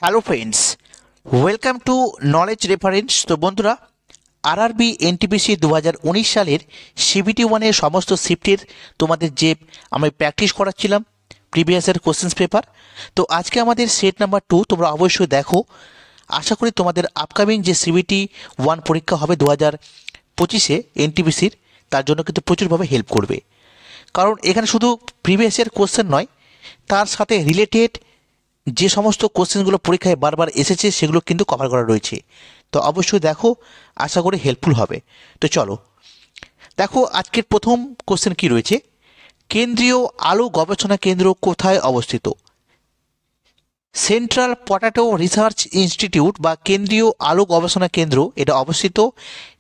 Hello friends, welcome to knowledge reference. তো বন্ধুরা, RRB NTPC 2019 সালের সিবিটি ওয়ানের সমস্ত শিফটের তোমাদের যে আমি প্র্যাকটিস করাচ্ছিলাম প্রিভিয়াসের কোশ্চেন্স পেপার, তো আজকে আমাদের সেট নাম্বার 2 তোমরা অবশ্যই দেখো। আশা করি তোমাদের আপকামিং যে সিবিটি ওয়ান পরীক্ষা হবে 2025-এ এনটিপিসির, তার জন্য কিন্তু প্রচুরভাবে হেল্প করবে। কারণ এখানে শুধু প্রিভিয়াসের কোশ্চেন নয়, তার সাথে রিলেটেড যে সমস্ত কোশ্চেনগুলো পরীক্ষায় বারবার এসেছে সেগুলো কিন্তু কভার করা রয়েছে। তো অবশ্যই দেখো, আশা করি হেল্পফুল হবে। তো চলো দেখো, আজকের প্রথম কোশ্চেন কি রয়েছে। কেন্দ্রীয় আলু গবেষণা কেন্দ্র কোথায় অবস্থিত? সেন্ট্রাল পটাটো রিসার্চ ইনস্টিটিউট বা কেন্দ্রীয় আলু গবেষণা কেন্দ্র, এটা অবস্থিত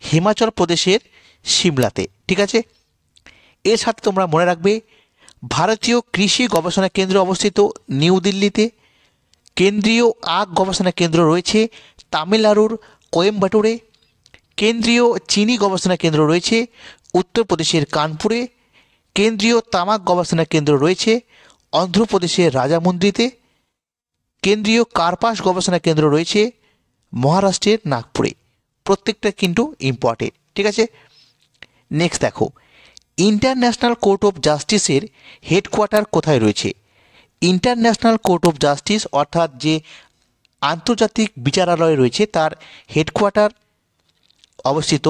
হিমাচল প্রদেশের সিমলাতে। ঠিক আছে, এর সাথে তোমরা মনে রাখবে ভারতীয় কৃষি গবেষণা কেন্দ্র অবস্থিত নিউ দিল্লিতে। কেন্দ্রীয় আখ গবেষণা কেন্দ্র রয়েছে তামিলনাড়ুর কোয়েম্বাটুরে। কেন্দ্রীয় চিনি গবেষণা কেন্দ্র রয়েছে উত্তরপ্রদেশের কানপুরে। কেন্দ্রীয় তামাক গবেষণা কেন্দ্র রয়েছে অন্ধ্রপ্রদেশের রাজামুন্দ্রিতে। কেন্দ্রীয় কার্পাস গবেষণা কেন্দ্র রয়েছে মহারাষ্ট্রের নাগপুরে। প্রত্যেকটা কিন্তু ইম্পর্টেন্ট। ঠিক আছে, নেক্সট দেখো, ইন্টারন্যাশনাল কোর্ট অফ জাস্টিসের হেডকোয়ার্টার কোথায় রয়েছে? ইন্টারন্যাশনাল কোর্ট অফ জাস্টিস অর্থাৎ যে আন্তর্জাতিক বিচারালয় রয়েছে তার হেডকোয়ার্টার অবস্থিত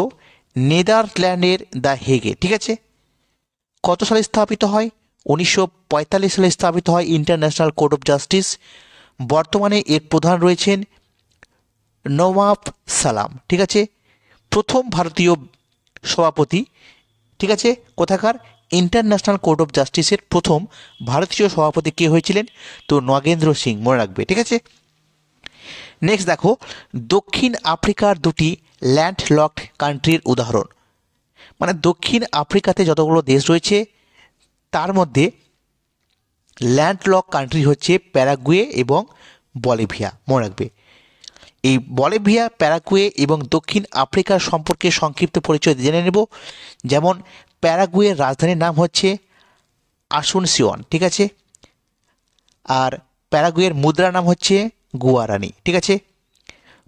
নেদারল্যান্ডের দ্য হেগে। ঠিক আছে, কত সালে স্থাপিত হয়? 1945 সালে স্থাপিত হয় ইন্টারন্যাশনাল কোর্ট অফ জাস্টিস। বর্তমানে এর প্রধান রয়েছেন নওয়াব সালাম। ঠিক আছে, প্রথম ভারতীয় সভাপতি। ঠিক আছে, কোথাকার? ইন্টারন্যাশনাল কোর্ট অফ জাস্টিসের প্রথম ভারতীয় সভাপতি কে হয়েছিলেন? তো নগেন্দ্র সিং, মনে রাখবে। ঠিক আছে, নেক্সট দেখো, দক্ষিণ আফ্রিকার দুটি ল্যান্ডলকড কান্ট্রির উদাহরণ। মানে দক্ষিণ আফ্রিকাতে যতগুলো দেশ রয়েছে তার মধ্যে ল্যান্ডলক কান্ট্রি হচ্ছে প্যারাগুয়ে এবং বলিভিয়া। মনে রাখবে, এই বলিভিয়া, প্যারাগুয়ে এবং দক্ষিণ আফ্রিকার সম্পর্কে সংক্ষিপ্ত পরিচয় জেনে নেব। যেমন প্যারাগুয়ের রাজধানীর নাম হচ্ছে আসুনসিওন। ঠিক আছে, আর প্যারাগুয়ের মুদ্রার নাম হচ্ছে গুয়ারানি। ঠিক আছে,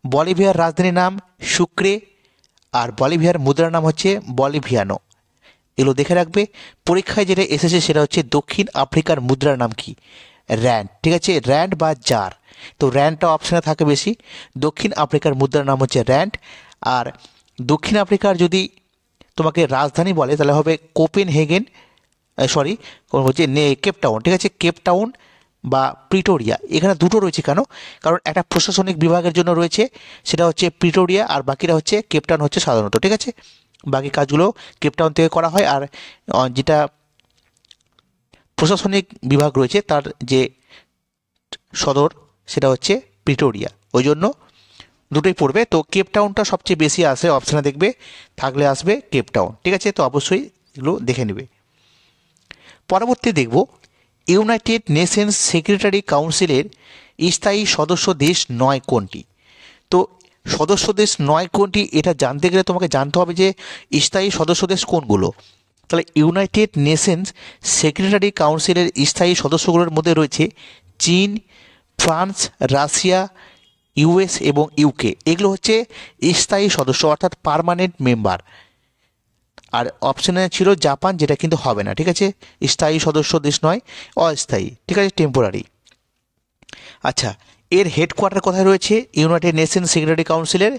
বলিভিয়ার রাজধানীর নাম সুক্রে, আর বলিভিয়ার মুদ্রার নাম হচ্ছে বলিভিয়ানো। এগুলো দেখে রাখবে। পরীক্ষায় যেটা এসেছে সেটা হচ্ছে দক্ষিণ আফ্রিকার মুদ্রার নাম কি? র্যান্ড। ঠিক আছে, র্যান্ড বা জার। তো র্যান্ডটা অপশানে থাকে বেশি। দক্ষিণ আফ্রিকার মুদ্রার নাম হচ্ছে র্যান্ড। আর দক্ষিণ আফ্রিকার যদি তোমাকে রাজধানী বলে তাহলে হবে কোপেনহেগেন, সরি হচ্ছে কেপটাউন। ঠিক আছে, কেপটাউন বা প্রিটোরিয়া। এখানে দুটো রয়েছে কেন? কারণ একটা প্রশাসনিক বিভাগের জন্য রয়েছে, সেটা হচ্ছে প্রিটোরিয়া, আর বাকিটা হচ্ছে কেপটাউন হচ্ছে সাধারণত। ঠিক আছে, বাকি কাজগুলো কেপটাউন থেকে করা হয়, আর যেটা প্রশাসনিক বিভাগ রয়েছে তার যে সদর সেটা হচ্ছে প্রিটোরিয়া। ওই জন্য দুটোই পড়বে। তো কেপটাউনটা সবচেয়ে বেশি আসে অপশানে, দেখবে থাকলে আসবে কেপটাউন। ঠিক আছে, তো অবশ্যই এগুলো দেখে নেবে। পরবর্তী দেখব, ইউনাইটেড নেশনস সেক্রেটারি কাউন্সিলের স্থায়ী সদস্য দেশ নয় কোনটি? তো সদস্য দেশ নয় কোনটি এটা জানতে গেলে তোমাকে জানতে হবে যে স্থায়ী সদস্য দেশ কোনগুলো। তাহলে ইউনাইটেড নেশনস সেক্রেটারি কাউন্সিলের স্থায়ী সদস্যগুলোর মধ্যে রয়েছে চীন, ফ্রান্স, রাশিয়া, ইউএস এবং ইউকে। এগুলো হচ্ছে স্থায়ী সদস্য অর্থাৎ পার্মানেন্ট মেম্বার। আর অপশানে ছিল জাপান, যেটা কিন্তু হবে না। ঠিক আছে, স্থায়ী সদস্য দেশ নয়, অস্থায়ী। ঠিক আছে, টেম্পোরারি। আচ্ছা, এর হেডকোয়ার্টার কোথায় রয়েছে? ইউনাইটেড নেশন সিকিউরিটি কাউন্সিলের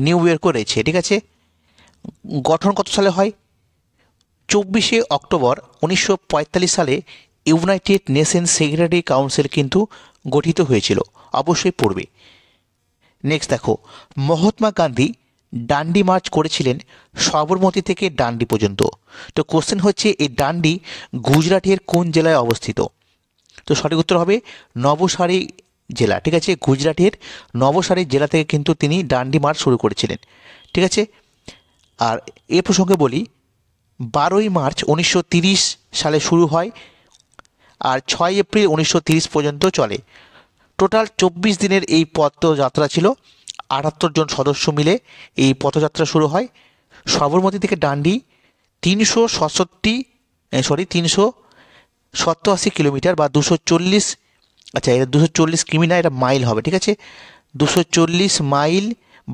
নিউ ইয়র্কে রয়েছে। ঠিক আছে, গঠন কত সালে হয়? 24শে অক্টোবর 1945 সালে ইউনাইটেড নেশন সিকিউরিটি কাউন্সিল কিন্তু গঠিত হয়েছিল। অবশ্যই পড়বে। নেক্সট দেখো, মহাত্মা গান্ধী ডান্ডি মার্চ করেছিলেন সবরমতী থেকে ডান্ডি পর্যন্ত। তো কোশ্চেন হচ্ছে এই ডান্ডি গুজরাটের কোন জেলায় অবস্থিত? তো সঠিক উত্তর হবে নবসারী জেলা। ঠিক আছে, গুজরাটের নবসারী জেলা থেকে কিন্তু তিনি ডান্ডি মার্চ শুরু করেছিলেন। ঠিক আছে, আর এ প্রসঙ্গে বলি 12ই মার্চ 1930 সালে শুরু হয় আর 6 এপ্রিল 1930 পর্যন্ত চলে। টোটাল 24 দিনের এই পথযাত্রা ছিল। 78 জন সদস্য মিলে এই পথযাত্রা শুরু হয়। সবরমতী থেকে ডান্ডি 387 কিলোমিটার বা 240 আচ্ছা, এটা 240 কিমি না, এটা মাইল হবে, ঠিক আছে। 240 মাইল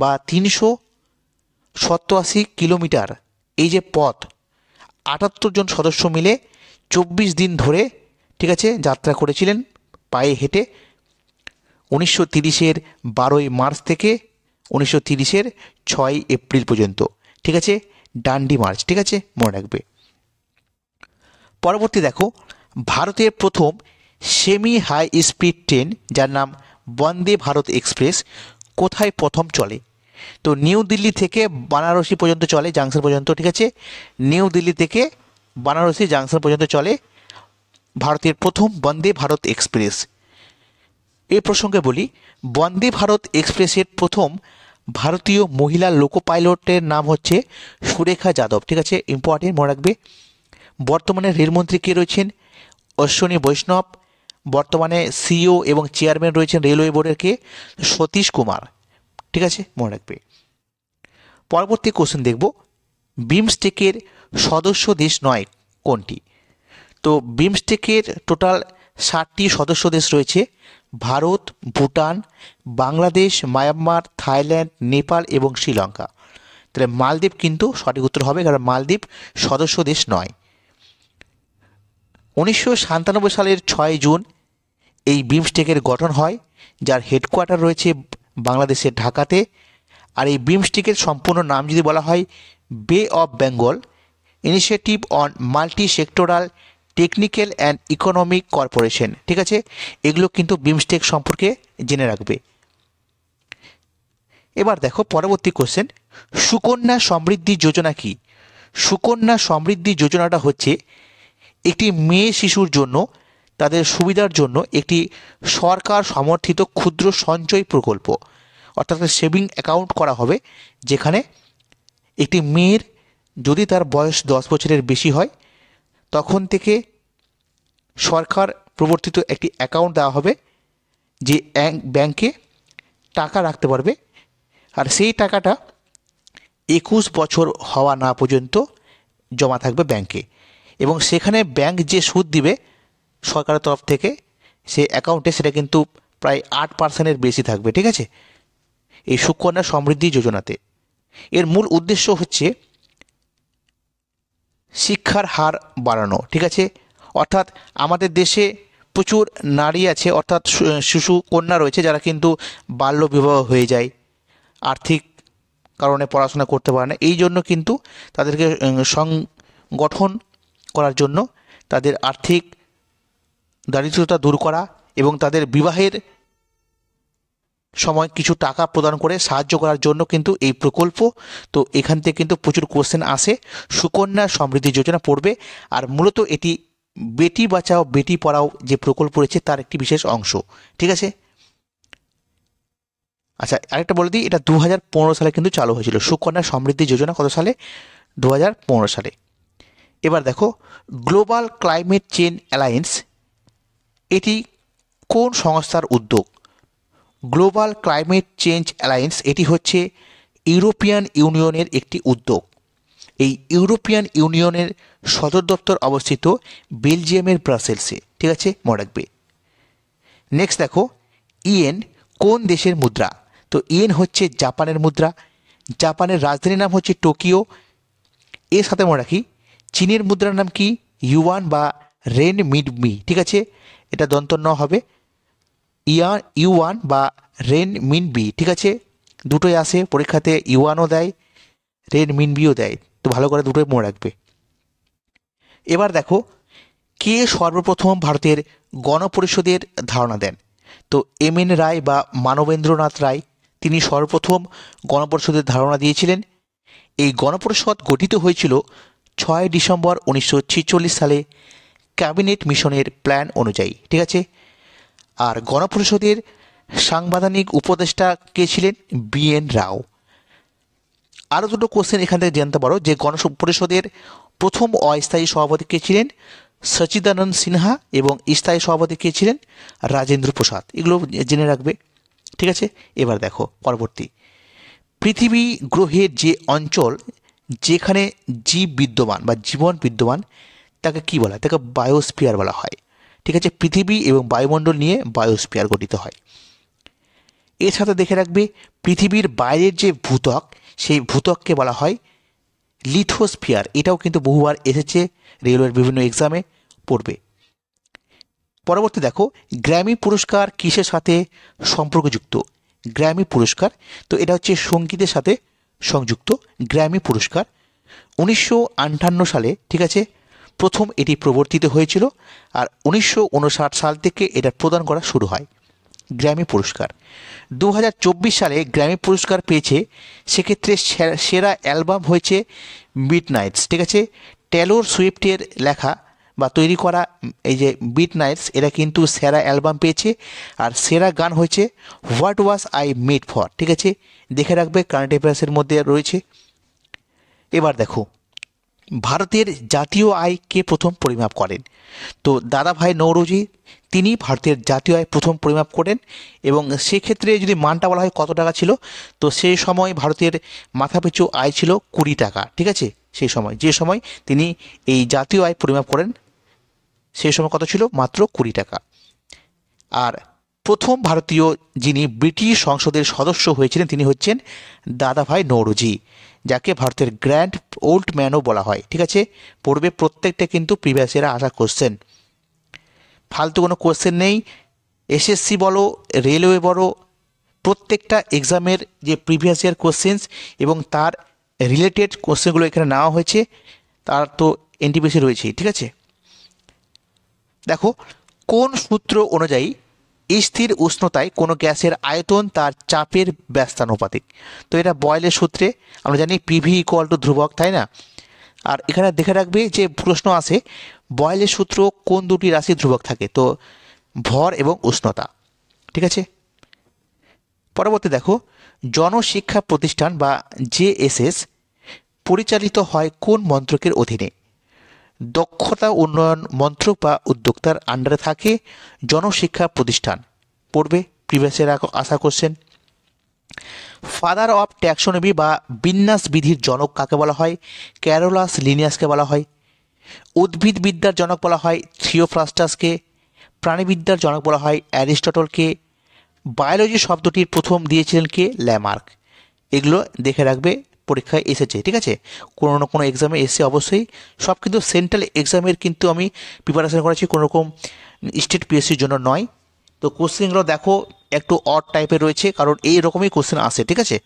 বা 387 কিলোমিটার এই যে পথ 78 জন সদস্য মিলে 24 দিন ধরে, ঠিক আছে, যাত্রা করেছিলেন পায়ে হেঁটে 1930-এর 12ই মার্চ থেকে 1930-এর 6ই এপ্রিল পর্যন্ত, ঠিক আছে, ডান্ডি মার্চ, ঠিক আছে, মনে রাখবে। পরবর্তী দেখো, ভারতের প্রথম সেমি হাই স্পিড ট্রেন যার নাম বন্দে ভারত এক্সপ্রেস কোথায় প্রথম চলে? তো নিউ দিল্লি থেকে বানারসি পর্যন্ত চলে, জাংশন পর্যন্ত, ঠিক আছে। নিউ দিল্লি থেকে বানারসি জাংশন পর্যন্ত চলে ভারতের প্রথম বন্দে ভারত এক্সপ্রেস। এই প্রসঙ্গে বলি, বন্দে ভারত এক্সপ্রেসের প্রথম ভারতীয় মহিলা লোকো পাইলটের নাম হচ্ছে সুরেখা যাদব, ঠিক আছে, ইম্পর্টেন্ট, মনে রাখবে। বর্তমানে রেলমন্ত্রী কে রয়েছেন? অশ্বিনী বৈষ্ণব। বর্তমানে সিইও এবং চেয়ারম্যান রয়েছেন রেলওয়ে বোর্ডের কে? সতীশ কুমার, ঠিক আছে, মনে রাখবে। পরবর্তী কোশ্চেন দেখব, বিমস্টেকের সদস্য দেশ নয় কোনটি? তো বিমস্টেকের টোটাল 60টি সদস্য দেশ রয়েছে: ভারত, ভুটান, বাংলাদেশ, মায়ানমার, থাইল্যান্ড, নেপাল এবং শ্রীলঙ্কা। তাহলে মালদ্বীপ কিন্তু সঠিক উত্তর হবে, কারণ মালদ্বীপ সদস্য দেশ নয়। 1997 সালের 6 জুন এই বিমস্টেকের গঠন হয়, যার হেডকোয়ার্টার রয়েছে বাংলাদেশের ঢাকাতে। আর এই বিমস্টেকের সম্পূর্ণ নাম যদি বলা হয় বে of Bengal initiative on multi sectoral technical and economic corporation, ঠিক আছে। এগুলো কিন্তু বিমস্টেক সম্পর্কে জেনে রাখবে। এবার দেখো পরবর্তী কোশ্চেন, সুকন্যা সমৃদ্ধি যোজনা কি? সুকন্যা সমৃদ্ধি যোজনাটা হচ্ছে একটি মেয়ে শিশুর জন্য তাদের সুবিধার জন্য একটি সরকার সমর্থিত ক্ষুদ্র সঞ্চয় প্রকল্প, অর্থাৎ সেভিং অ্যাকাউন্ট করা হবে, যেখানে একটি মেয়ের যদি তার বয়স 10 বছরের বেশি হয় তখন থেকে সরকার প্রবর্তিত একটি অ্যাকাউন্ট দেওয়া হবে, যে ব্যাংকে টাকা রাখতে পারবে। আর সেই টাকাটা 21 বছর হওয়া না পর্যন্ত জমা থাকবে ব্যাংকে, এবং সেখানে ব্যাংক যে সুদ দিবে সরকারের তরফ থেকে সেই অ্যাকাউন্টে, সেটা কিন্তু প্রায় 8%-এর বেশি থাকবে, ঠিক আছে, এই সুকন্যা সমৃদ্ধি যোজনাতে। এর মূল উদ্দেশ্য হচ্ছে শিক্ষার হার বাড়ানো, ঠিক আছে। অর্থাৎ আমাদের দেশে প্রচুর নারী আছে, অর্থাৎ শিশু কন্যা রয়েছে, যারা কিন্তু বাল্যবিবাহ হয়ে যায়, আর্থিক কারণে পড়াশোনা করতে পারে না। এই জন্য কিন্তু তাদেরকে সংগঠন করার জন্য, তাদের আর্থিক দারিদ্রতা দূর করা এবং তাদের বিবাহের সময় কিছু টাকা প্রদান করে সাহায্য করার জন্য কিন্তু এই প্রকল্প। তো এখান থেকে কিন্তু প্রচুর কোশ্চেন আসে, সুকন্যা সমৃদ্ধি যোজনা পড়বে। আর মূলত এটি বেটি বাঁচাও বেটি পড়াও যে প্রকল্প রয়েছে তার একটি বিশেষ অংশ, ঠিক আছে। আচ্ছা, আরেকটা বলে দিই, এটা 2015 সালে কিন্তু চালু হয়েছিল। সুকন্যা সমৃদ্ধি যোজনা কত সালে? 2015 সালে। এবার দেখো, গ্লোবাল ক্লাইমেট চেঞ্জ অ্যালায়েন্স এটি কোন সংস্থার উদ্যোগ? গ্লোবাল ক্লাইমেট চেঞ্জ অ্যালায়েন্স এটি হচ্ছে ইউরোপিয়ান ইউনিয়নের একটি উদ্যোগ। এই ইউরোপিয়ান ইউনিয়নের সদর দপ্তর অবস্থিত বেলজিয়ামের ব্রাসেলসে, ঠিক আছে, মনে রাখবে। নেক্সট দেখো, ইয়েন কোন দেশের মুদ্রা? তো ইয়েন হচ্ছে জাপানের মুদ্রা। জাপানের রাজধানীর নাম হচ্ছে টোকিও। এর সাথে মনে রাখি, চীনের মুদ্রার নাম কি? ইউয়ান বা রেন মিনবি, ঠিক আছে, এটা দন্তন্য হবে, ইউয়ান বা রেন মিনবি, ঠিক আছে। দুটোই আসে পরীক্ষাতে, ইউয়ানও দেয়, রেন মিনবিও দেয়, তো ভালো করে দুটোই মনে রাখবে। এবার দেখো, কে সর্বপ্রথম ভারতের গণপরিষদের ধারণা দেন? তো এম.এন. রায় বা মানবেন্দ্রনাথ রায়, তিনি সর্বপ্রথম গণপরিষদের ধারণা দিয়েছিলেন। এই গণপরিষদ গঠিত হয়েছিল 6 ডিসেম্বর 1946 সালে ক্যাবিনেট মিশনের প্ল্যান অনুযায়ী, ঠিক আছে। আর গণপরিষদের সাংবিধানিক উপদেষ্টা কে ছিলেন? বি.এন. রাও। আরও দুটো কোশ্চেন এখান থেকে জানতে পারো, যে গণপরিষদের প্রথম অস্থায়ী সভাপতি কে ছিলেন? সচিদানন্দ সিনহা, এবং স্থায়ী সভাপতি কে ছিলেন? রাজেন্দ্র প্রসাদ। এগুলো জেনে রাখবে, ঠিক আছে। এবার দেখো পরবর্তী, পৃথিবী গ্রহের যে অঞ্চল যেখানে জীব বিদ্যমান বা জীবন বিদ্যমান তাকে কি বলা হয়? তাকে বায়োস্ফিয়ার বলা হয়, ঠিক আছে, পৃথিবী এবং বায়ুমণ্ডল নিয়ে বায়োস্ফিয়ার গঠিত হয়। এর সাথে দেখে রাখবে পৃথিবীর বাইরের যে ভূত্বক, সেই ভূত্বককে বলা হয় লিথোস্ফিয়ার। এটাও কিন্তু বহুবার এসেছে, রেলওয়ের বিভিন্ন এক্সামে পড়বে। পরবর্তী দেখো, গ্র্যামি পুরস্কার কিসের সাথে সম্পর্কযুক্ত? গ্র্যামি পুরস্কার, তো এটা হচ্ছে সঙ্গীতের সাথে সংযুক্ত। গ্র্যামি পুরস্কার 1958 সালে, ঠিক আছে, প্রথম এটি প্রবর্তিত হয়েছিল, আর 1959 সাল থেকে এটা প্রদান করা শুরু হয় গ্র্যামি পুরস্কার। 2024 সালে গ্র্যামি পুরস্কার পেয়েছে, সেক্ষেত্রে সেরা অ্যালবাম হয়েছে মিডনাইটস, ঠিক আছে, টেলর সুইফটের লেখা বা তৈরি করা এই যে মিডনাইটস, এটা কিন্তু সেরা অ্যালবাম পেয়েছে। আর সেরা গান হয়েছে what was I made for, ঠিক আছে, দেখে রাখবে, কারেন্ট অ্যাফেয়ার্সের মধ্যে রয়েছে। এবার দেখো, ভারতের জাতীয় আয় কে প্রথম পরিমাপ করেন? তো দাদাভাই নৌরোজি তিনি ভারতের জাতীয় আয় প্রথম পরিমাপ করেন, এবং সেক্ষেত্রে যদি মানটা বলা হয় কত টাকা ছিল, তো সেই সময় ভারতের মাথাপিছু আয় ছিল 20 টাকা, ঠিক আছে। সেই সময়, যে সময় তিনি এই জাতীয় আয় পরিমাপ করেন, সেই সময় কত ছিল? মাত্র 20 টাকা। আর প্রথম ভারতীয় যিনি ব্রিটিশ সংসদের সদস্য হয়েছিলেন তিনি হচ্ছেন দাদাভাই নৌরোজি, যাকে ভারতের গ্র্যান্ড ওল্ড ম্যানও বলা হয়, ঠিক আছে। পড়বে, প্রত্যেকটা কিন্তু প্রিভিয়াস ইয়ারে আসা কোশ্চেন, ফালতু কোনো কোশ্চেন নেই। এসএসসি বলো, রেলওয়ে বলো, প্রত্যেকটা এক্সামের যে প্রিভিয়াস ইয়ার কোশ্চেন্স এবং তার রিলেটেড কোশ্চেনগুলো এখানে নেওয়া হয়েছে, তার তো এনটিপিসি রয়েছেই, ঠিক আছে। দেখো, কোন সূত্র অনুযায়ী স্থির উষ্ণতায় কোনো গ্যাসের আয়তন তার চাপের ব্যস্তানুপাতিক? তো এটা বয়েলের সূত্রে আমরা জানি পিভি ইকুয়াল টু ধ্রুবক, তাই না? আর এখানে দেখে রাখবে যে প্রশ্ন আসে, বয়েলের সূত্র কোন দুটি রাশি ধ্রুবক থাকে? তো ভর এবং উষ্ণতা, ঠিক আছে। পরবর্তী দেখো, জনশিক্ষা প্রতিষ্ঠান বা জেএসএস পরিচালিত হয় কোন মন্ত্রকের অধীনে? দক্ষতা উন্নয়ন মন্ত্রক বা উদ্যোক্তার আন্ডারে থাকে জনশিক্ষা প্রতিষ্ঠান। পড়বে, প্রিভিয়াসের আশা কোশ্চেন। ফাদার অফ ট্যাক্সোনমি বা বিন্যাস বিধির জনক কাকে বলা হয়? ক্যারোলাস লিনিয়াসকে বলা হয়। উদ্ভিদবিদ্যার জনক বলা হয় থিওফ্রাস্টাসকে। প্রাণীবিদ্যার জনক বলা হয় অ্যারিস্টটলকে। বায়োলজি শব্দটির প্রথম দিয়েছিলেন কে? ল্যামার্ক। এগুলো দেখে রাখবে, পরীক্ষায় এসেছে, ঠিক আছে, কোনো না কোনো এক্সামে এসে অবশ্যই। সব কিন্তু সেন্ট্রাল এক্সামের কিন্তু আমি প্রিপারেশন করেছি, কোনো রকম স্টেট পিএসসির জন্য নয়। তো কোশ্চেনগুলো দেখো একটু অড টাইপের রয়েছে, কারণ এই রকমই কোশ্চেন আসে, ঠিক আছে।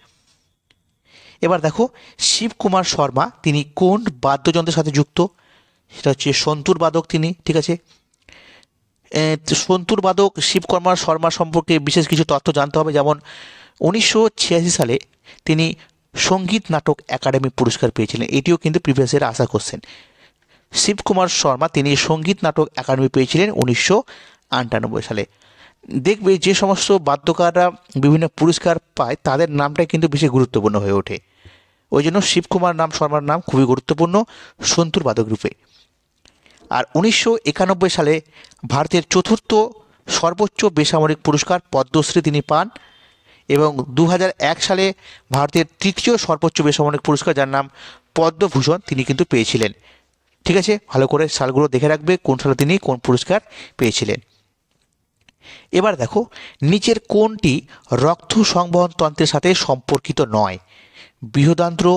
এবার দেখো, শিবকুমার শর্মা তিনি কোন বাদ্যযন্ত্রের সাথে যুক্ত? সেটা হচ্ছে সন্তুর বাদক তিনি, ঠিক আছে। সন্তুর বাদক শিবকুমার শর্মা সম্পর্কে বিশেষ কিছু তথ্য জানতে হবে, যেমন 1986 সালে তিনি সঙ্গীত নাটক একাডেমি পুরস্কার পেয়েছিলেন। এটিও কিন্তু প্রিভিয়াসের আসা কোশ্চেন। শিবকুমার শর্মা তিনি সঙ্গীত নাটক একাডেমি পেয়েছিলেন 1998 সালে। দেখবে যে সমস্ত বাদ্যকাররা বিভিন্ন পুরস্কার পায় তাদের নামটাই কিন্তু বেশি গুরুত্বপূর্ণ হয়ে ওঠে, ওই জন্য শিবকুমার শর্মার নাম খুবই গুরুত্বপূর্ণ সন্তুর বাদক রূপে। আর 1991 সালে ভারতের চতুর্থ সর্বোচ্চ বেসামরিক পুরস্কার পদ্মশ্রী তিনি পান, এবং 2001 সালে ভারতের তৃতীয় সর্বোচ্চ বেসামরিক পুরস্কার যার নাম পদ্মভূষণ তিনি কিন্তু পেয়েছিলেন, ঠিক আছে। ভালো করে সালগুলো দেখে রাখবে কোন সালে তিনি কোন পুরস্কার পেয়েছিলেন। এবার দেখো, নিচের কোনটি রক্ত সংবহন তন্ত্রের সাথে সম্পর্কিত নয়? বৃহদান্ত্র,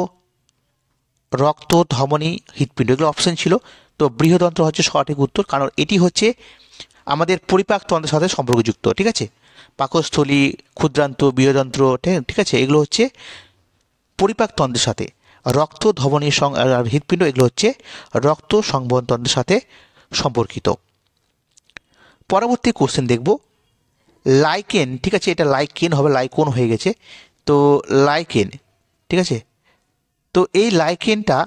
রক্ত, ধমনী, হৃৎপিণ্ড, এগুলো অপশন ছিল। তো বৃহদন্ত্র হচ্ছে সঠিক উত্তর, কারণ এটি হচ্ছে আমাদের পরিপাক তন্ত্রের সাথে সম্পর্কযুক্ত, ঠিক আছে। পাকস্থলী, ক্ষুদ্রান্ত, বৃহদন্ত্র, ঠিক আছে, এগুলো হচ্ছে পরিপাক তন্ত্রের সাথে। রক্ত, ধমনী আর হৃৎপিণ্ড এগুলো হচ্ছে রক্ত সংবহন তন্ত্রের সাথে সম্পর্কিত। পরবর্তী কোশ্চেন দেখব, লাইকেন, ঠিক আছে, এটা লাইকেন হবে, লাইকোন হয়ে গেছে। তো লাইকেন, ঠিক আছে, তো এই লাইকেনটা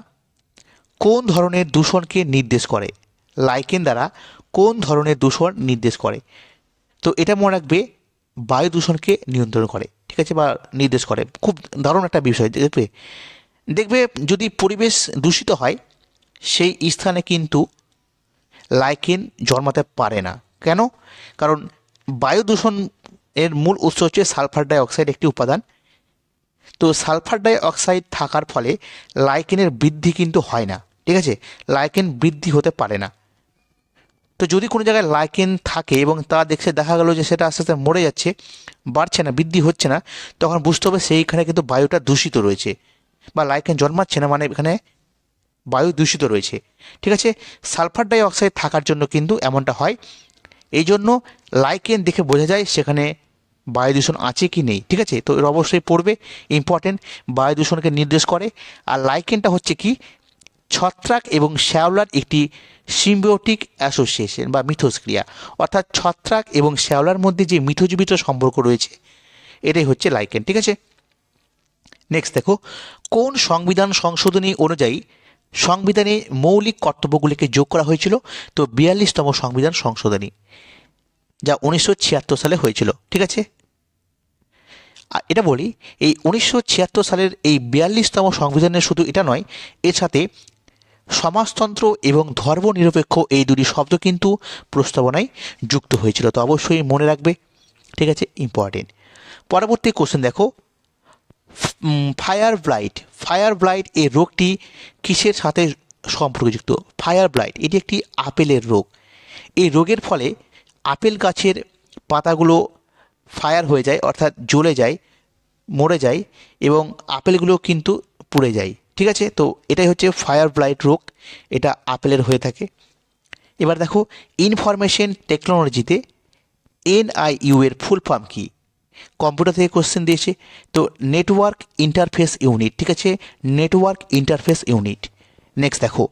কোন ধরনের দূষণকে নির্দেশ করে? লাইকেন দ্বারা কোন ধরনের দূষণ নির্দেশ করে? তো এটা মনে রাখবে, বায়ু দূষণকে নিয়ন্ত্রণ করে, ঠিক আছে, বা নির্দেশ করে। খুব দারুণ একটা বিষয়। দেখবে দেখবে যদি পরিবেশ দূষিত হয় সেই স্থানে কিন্তু লাইকেন জন্মাতে পারে না। কেন? কারণ বায়ু দূষণ এর মূল উৎস হচ্ছে সালফার ডাই অক্সাইড, একটি উপাদান। তো সালফার ডাই অক্সাইড থাকার ফলে লাইকেনের বৃদ্ধি কিন্তু হয় না, ঠিক আছে, লাইকেন বৃদ্ধি হতে পারে না। তো যদি কোনো জায়গায় লাইকেন থাকে এবং তা দেখা গেল যে সেটা আস্তে আস্তে মরে যাচ্ছে, বাড়ছে না, বৃদ্ধি হচ্ছে না, তখন বুঝতে হবে সেইখানে কিন্তু বায়ুটা দূষিত রয়েছে, বা লাইকেন জন্মাচ্ছে না মানে এখানে বায়ু দূষিত রয়েছে। ঠিক আছে, সালফার ডাই অক্সাইড থাকার জন্য কিন্তু এমনটা হয়। এই জন্য লাইকেন দেখে বোঝা যায় সেখানে বায়ু দূষণ আছে কি নেই। ঠিক আছে, তো এর অবশ্যই পড়বে, ইম্পর্টেন্ট, বায়ু দূষণকে নির্দেশ করে। আর লাইকেনটা হচ্ছে কি, ছত্রাক এবং শ্যাওলার একটি সিম্বিওটিক অ্যাসোসিয়েশন বা মিথস্ক্রিয়া, অর্থাৎ ছত্রাক এবং শ্যাওলার মধ্যে যে মিথজীবিত সম্পর্ক রয়েছে এটাই হচ্ছে লাইকেন। ঠিক আছে, নেক্সট দেখো, কোন সংবিধান সংশোধনী অনুযায়ী সংবিধানে মৌলিক কর্তব্যগুলিকে যোগ করা হয়েছিল? তো 42তম সংবিধান সংশোধনী, যা 1976 সালে হয়েছিল। ঠিক আছে, আর এটা বলি, এই 1976 সালের এই 42তম সংবিধানের শুধু এটা নয়, এর সাথে সমাজতন্ত্র এবং ধর্মনিরপেক্ষ এই দুটি শব্দ কিন্তু প্রস্তাবনায় যুক্ত হয়েছিল। তো অবশ্যই মনে রাখবে। ঠিক আছে, ইম্পর্টেন্ট। পরবর্তী কোশ্চেন দেখো, ফায়ার ব্লাইট এই রোগটি কিসের সাথে সম্পর্কযুক্ত? ফায়ার ব্লাইট এটি একটি আপেলের রোগ। এই রোগের ফলে আপেল গাছের পাতাগুলো ফায়ার হয়ে যায়, অর্থাৎ জ্বলে যায়, মরে যায়, এবং আপেলগুলো কিন্তু পুড়ে যায়। ঠিক আছে, তো এটাই হচ্ছে ফায়ার ব্লাইট রোগ, এটা আপেলের হয়ে থাকে। এবার দেখো, ইনফরমেশন টেকনোলজিতে NIU এর ফুল ফর্ম কি? কম্পিউটার থেকে কোশ্চেন দিয়েছে। তো নেটওয়ার্ক ইন্টারফেস ইউনিট। ঠিক আছে, নেটওয়ার্ক ইন্টারফেস ইউনিট। নেক্সট দেখো,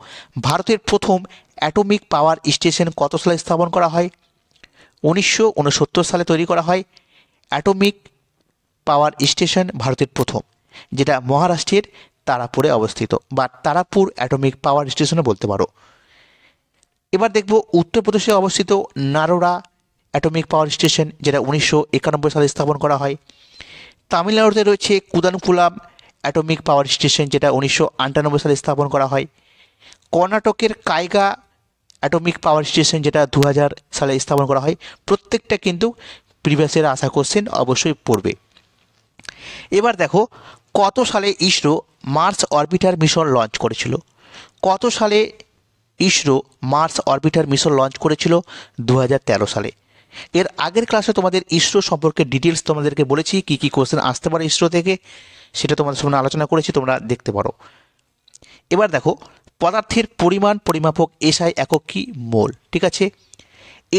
ভারতের প্রথম অ্যাটমিক পাওয়ার স্টেশন কত সালে স্থাপন করা হয়? 1969 সালে তৈরি করা হয় অ্যাটমিক পাওয়ার স্টেশন, ভারতের প্রথম, যেটা মহারাষ্ট্রের তারাপুরে অবস্থিত, বা তারাপুর অ্যাটমিক পাওয়ার স্টেশনে বলতে পারো। এবার দেখব উত্তরপ্রদেশে অবস্থিত নারোরা অ্যাটমিক পাওয়ার স্টেশন, যেটা 1991 সালে স্থাপন করা হয়। তামিলনাড়ুতে রয়েছে কুদানকুলাম অ্যাটমিক পাওয়ার স্টেশন, যেটা 1998 সালে স্থাপন করা হয়। কর্ণাটকের কাইগা অ্যাটমিক পাওয়ার স্টেশন, যেটা 2000 সালে স্থাপন করা হয়। প্রত্যেকটা কিন্তু প্রিভিয়াসের আসা কোশ্চেন, অবশ্যই পড়বে। এবার দেখো, কত সালে ISRO Mars orbiter mission launch করেছিল? কত সালে ISRO Mars orbiter mission launch করেছিল? 2013 সালে। এর আগের ক্লাসে তোমাদের ইসরো সম্পর্কে ডিটেলস তোমাদেরকে বলেছি, কি কি কোশ্চেন আসতে পারে ইসরো থেকে, সেটা তোমাদের সামনে আলোচনা করেছি, তোমরা দেখতে পারো। এবার দেখো, পদার্থের পরিমাণ পরিমাপক SI একক কি? মোল। ঠিক আছে,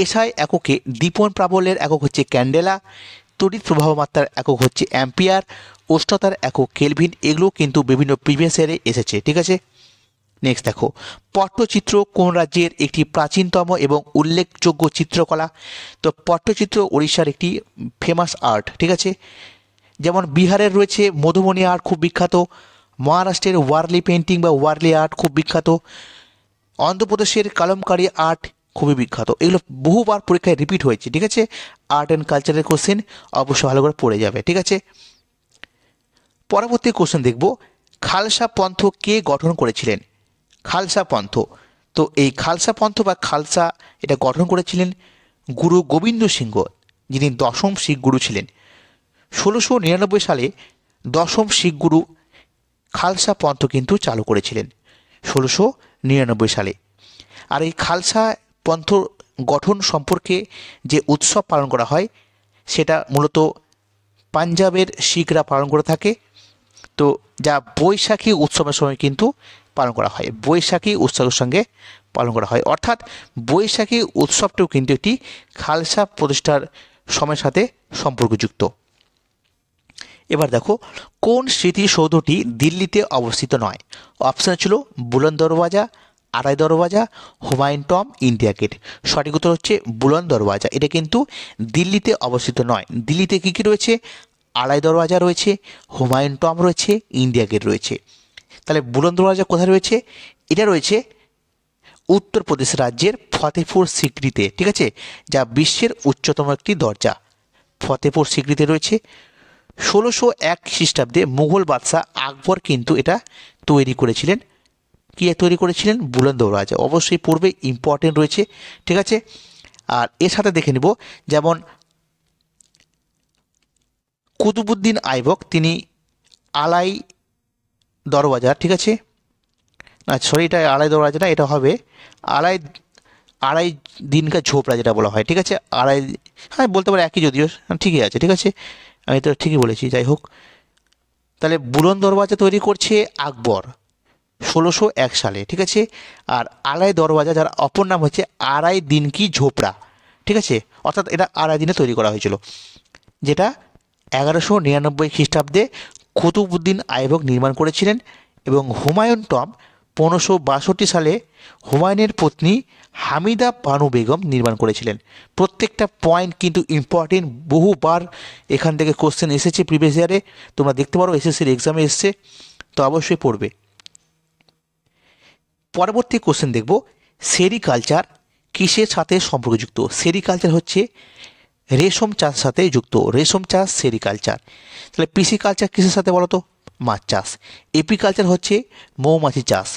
SI এককে দীপন প্রাবল্যের একক হচ্ছে ক্যান্ডেলা, তড়িৎ প্রবাহ মাত্রার একক হচ্ছে অ্যাম্পিয়ার, উষ্ণতার একক কেলভিন। এগুলো কিন্তু বিভিন্ন প্রিভিয়াস ইয়ারে এসেছে। ঠিক আছে, নেক্সট দেখো, পট্টচিত্র কোন রাজ্যের একটি প্রাচীনতম এবং উল্লেখযোগ্য চিত্রকলা? তো পট্টচিত্র ওড়িশার একটি ফেমাস আর্ট। ঠিক আছে, যেমন বিহারের রয়েছে মধুবনী আর্ট, খুব বিখ্যাত। মহারাষ্ট্রের ওয়ারলি পেন্টিং বা ওয়ারলি আর্ট খুব বিখ্যাত। অন্ধ্রপ্রদেশের কালামকারী আর্ট খুবই বিখ্যাত। এগুলো বহুবার পরীক্ষায় রিপিট হয়েছে। ঠিক আছে, আর্ট অ্যান্ড কালচারের কোশ্চেন অবশ্যই ভালো করে পড়ে যাবে। ঠিক আছে, পরবর্তী কোশ্চেন দেখব, খালসা পন্থ কে গঠন করেছিলেন? খালসা পন্থ, তো এই খালসা পন্থ বা খালসা এটা গঠন করেছিলেন গুরু গোবিন্দ সিংহ, যিনি দশম শিখ গুরু ছিলেন। 1699 সালে দশম শিখ গুরু খালসা পন্থ কিন্তু চালু করেছিলেন 1699 সালে। আর এই খালসা পন্থ গঠন সম্পর্কে যে উৎসব পালন করা হয় সেটা মূলত পাঞ্জাবের শিখরা পালন করে থাকে। তো যা বৈশাখী উৎসবের সময় কিন্তু পালন করা হয়, বৈশাখী উৎসবের সঙ্গে পালন করা হয়, অর্থাৎ বৈশাখী উৎসবটাও কিন্তু একটি খালসা প্রতিষ্ঠার সময়ের সাথে সম্পর্কযুক্ত। এবার দেখো, কোন স্মৃতিসৌধটি দিল্লিতে অবস্থিত নয়? অপশান ছিল বুলন্দ দরওয়াজা, আড়াই দরওয়াজা, হুমায়ুন টম্ব, ইন্ডিয়া গেট। সঠিক উত্তর হচ্ছে বুলন্দ দরওয়াজা। এটা কিন্তু দিল্লিতে অবস্থিত নয়। দিল্লিতে কী কী রয়েছে? আড়াই দরওয়াজা রয়েছে, হুমায়ুন টম্ব রয়েছে, ইন্ডিয়া গেট রয়েছে। তাহলে বুলন্দ দরওয়াজা কোথায় রয়েছে? এটা রয়েছে উত্তরপ্রদেশ রাজ্যের ফতেপুর সিক্রিতে। ঠিক আছে, যা বিশ্বের উচ্চতম একটি দরজা, ফতেপুর সিক্রিতে রয়েছে। 1601 খ্রিস্টাব্দে মুঘল বাদশাহ আকবর কিন্তু এটা তৈরি করেছিলেন। কি তৈরি করেছিলেন? বুলন্দ দরওয়াজা। অবশ্যই পূর্বে ইম্পর্টেন্ট রয়েছে। ঠিক আছে, আর এর সাথে দেখে নিব, যেমন কুতুবুদ্দিন আইবক তিনি আলাই দরওয়াজা, ঠিক আছে, না সরি, এটা আলাই দরওয়াজা না, এটা হবে আড়াই দিনকার ঝোপড়া যেটা বলা হয়, ঠিক আছে, আড়াই, হ্যাঁ বলতে পারে একই, যদিও ঠিকই আছে, ঠিক আছে, আমি তো ঠিকই বলেছি, যাই হোক। তাহলে বুলন দরওয়াজা তৈরি করছে আকবর 1601 সালে, ঠিক আছে। আর আলাই দরওয়াজা, যার অপর নাম হচ্ছে আড়াই দিন কি ঝোপড়া, ঠিক আছে, অর্থাৎ এটা আড়াই দিনে তৈরি করা হয়েছিল, যেটা 1199 খ্রিস্টাব্দে কুতুবউদ্দিন আইবক নির্মাণ করেছিলেন। এবং হুমায়ুন টম্ব 1562 সালে হুমায়ুনের পত্নী হামিদা বানু বেগম নির্মাণ করেছিলেন। প্রত্যেকটা পয়েন্ট কিন্তু ইম্পর্টেন্ট, বহুবার এখান থেকে কোশ্চেন এসেছে প্রিভিয়াস ইয়ারে, তোমরা দেখতে পারো এসএসসির এক্সামে এসছে, তো অবশ্যই পড়বে। পরবর্তী কোশ্চেন দেখব, সেরিকালচার কিসের সাথে সম্পর্কযুক্ত? সেরিকালচার হচ্ছে রেশম চাষের সাথে যুক্ত, রেশম চাষ সেরিকালচার। তাহলে পিসিকালচার কিসের সাথে বলো তো? মাছ চাষ। এপিকালচার হচ্ছে মৌমাছি চাষ।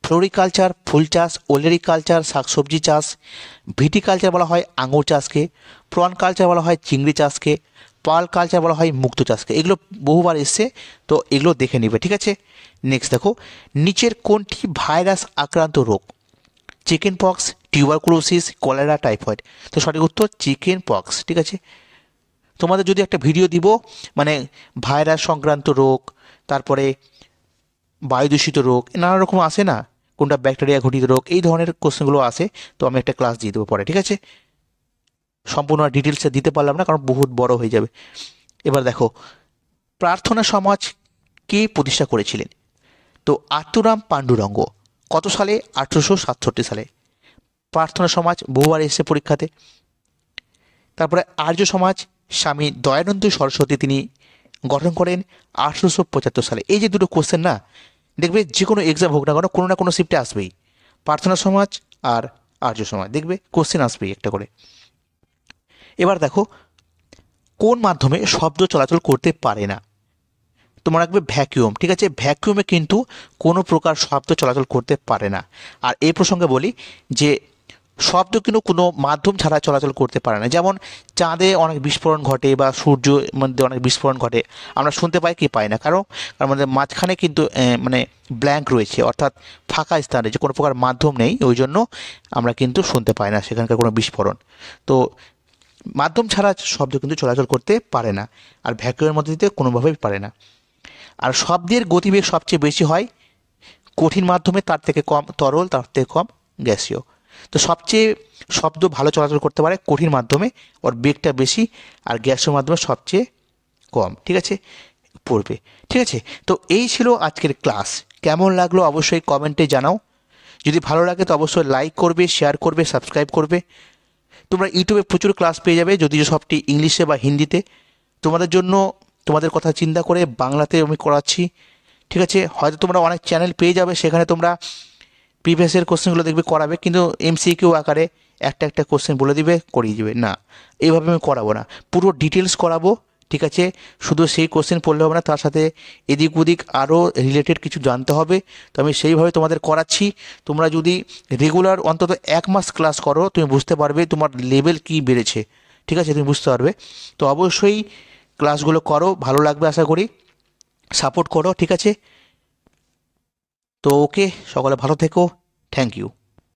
ফ্লোরিকালচার ফুল চাষ। ওলেরিকালচার শাকসবজি চাষ। ভিটিকালচার বলা হয় আঙুর চাষকে। প্রন কালচার বলা হয় চিংড়ি চাষকে। পার্ল কালচার বলা হয় মুক্তো চাষকে। এগুলো বহুবার এসছে, তো এগুলো দেখে নিবে, ঠিক আছে। নেক্সট দেখো, নিচের কোনটি ভাইরাস আক্রান্ত রোগ? Chicken pox, tuberculosis, cholera, typhoid. তো সঠিক উত্তর চিকেন পক্স, ঠিক আছে। তোমাদের যদি একটা ভিডিও দিব, মানে ভাইরাস সংক্রান্ত রোগ, তারপরে বায়ুদূষিত রোগ, নানা রকম আসে না, কোনটা ব্যাকটেরিয়া ঘটিত রোগ, এই ধরনের কোশ্চেনগুলো আসে, তো আমি একটা ক্লাস দিয়ে দেবো পরে, ঠিক আছে। সম্পূর্ণ ডিটেলসে দিতে পারলাম না, কারণ বহুত বড় হয়ে যাবে। এবার দেখো, প্রার্থনা সমাজ কে প্রতিষ্ঠা করেছিলেন? তো আত্মরাম পাণ্ডুরঙ্গ। কত সালে? 1867 সালে। প্রার্থনা সমাজ বহুবার এসেছে পরীক্ষাতে। তারপরে আর্য সমাজ স্বামী দয়ানন্দ সরস্বতী তিনি গঠন করেন 1875 সালে। এই যে দুটো কোশ্চেন না, দেখবে যে কোনো এক্সাম হোক না কেন, কোনো না কোনো শিফটে আসবেই, প্রার্থনা সমাজ আর আর্য সমাজ, দেখবে কোশ্চেন আসবেই একটা করে। এবার দেখো, কোন মাধ্যমে শব্দ চলাচল করতে পারে না? তোমার রাখবে ভ্যাকিউম, ঠিক আছে। ভ্যাকিউমে কিন্তু কোনো প্রকার শব্দ চলাচল করতে পারে না। আর এই প্রসঙ্গে বলি যে শব্দ কিন্তু কোনো মাধ্যম ছাড়া চলাচল করতে পারে না। যেমন চাঁদে অনেক বিস্ফোরণ ঘটে বা সূর্যের মধ্যে অনেক বিস্ফোরণ ঘটে, আমরা শুনতে পাই কি পাই না, কারণ তার মধ্যে মাঝখানে কিন্তু মানে ব্ল্যাঙ্ক রয়েছে, অর্থাৎ ফাঁকা স্থান রয়েছে, কোনো প্রকার মাধ্যম নেই, ওই জন্য আমরা কিন্তু শুনতে পাই না সেখানকার কোনো বিস্ফোরণ। তো মাধ্যম ছাড়া শব্দ কিন্তু চলাচল করতে পারে না, আর ভ্যাকুয়ামের মধ্যে দিতে কোনোভাবেই পারে না। আর শব্দের গতিবেগ সবচেয়ে বেশি হয় কঠিন মাধ্যমে, তার থেকে কম তরল, তার থেকে কম গ্যাসীয়। তো সবচেয়ে শব্দ ভালো চলাচল করতে পারে কঠিন মাধ্যমে, ওর বেগটা বেশি, আর গ্যাসীয় মাধ্যমে সবচেয়ে কম, ঠিক আছে, পড়বে, ঠিক আছে। তো এই ছিল আজকের ক্লাস। কেমন লাগলো অবশ্যই কমেন্টে জানাও। যদি ভালো লাগে তো অবশ্যই লাইক করবে, শেয়ার করবে, সাবস্ক্রাইব করবে। তোমরা ইউটিউবে প্রচুর ক্লাস পেয়ে যাবে, যদিও সবটি ইংলিশে বা হিন্দিতে। তোমাদের জন্য, তোমাদের কথা চিন্তা করে বাংলাতে আমি করাচ্ছি, ঠিক আছে। হয়তো তোমরা অনেক চ্যানেল পেয়ে যাবে, সেখানে তোমরা প্রিভিয়াসের কোশ্চেনগুলো দেখবে করাবে, কিন্তু এমসিকিউ আকারে একটা একটা কোশ্চেন বলে দিবে, করিয়ে দিবে না, এইভাবে আমি করাবো না, পুরো ডিটেলস করাবো, ঠিক আছে। শুধু সেই কোশ্চেন পড়লে হবে না, তার সাথে এদিক ওদিক আরও রিলেটেড কিছু জানতে হবে, তো আমি সেইভাবে তোমাদের করাচ্ছি। তোমরা যদি রেগুলার অন্তত 1 মাস ক্লাস করো, তুমি বুঝতে পারবে তোমার লেভেল কী বেড়েছে, ঠিক আছে, তুমি বুঝতে পারবে। তো অবশ্যই ক্লাসগুলো করো, ভালো লাগবে আশা করি, সাপোর্ট করো, ঠিক আছে। তো ওকে, সকলে ভালো থেকো, থ্যাংক ইউ।